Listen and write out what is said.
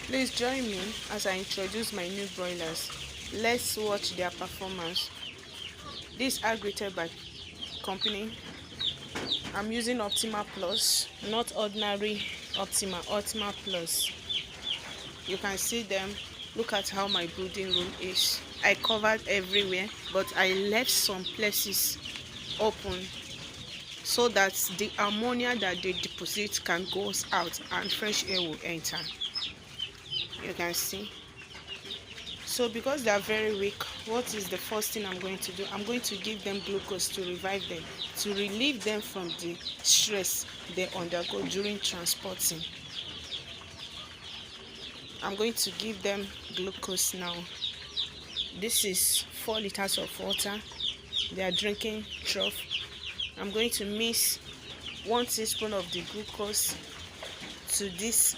Please join me as I introduce my new broilers. Let's watch their performance. This are rated by company. I'm using Optima Plus, not ordinary Optima, Optima Plus. You can see them. Look at how my brooding room is. I covered everywhere, but I left some places open so that the ammonia that they deposit can go out and fresh air will enter. You can see. So because they are very weak, what is the first thing I'm going to do? I'm going to give them glucose to revive them, to relieve them from the stress they undergo during transporting. I'm going to give them glucose now. This is 4 liters of water they are drinking trough. I'm going to mix 1 teaspoon of the glucose to this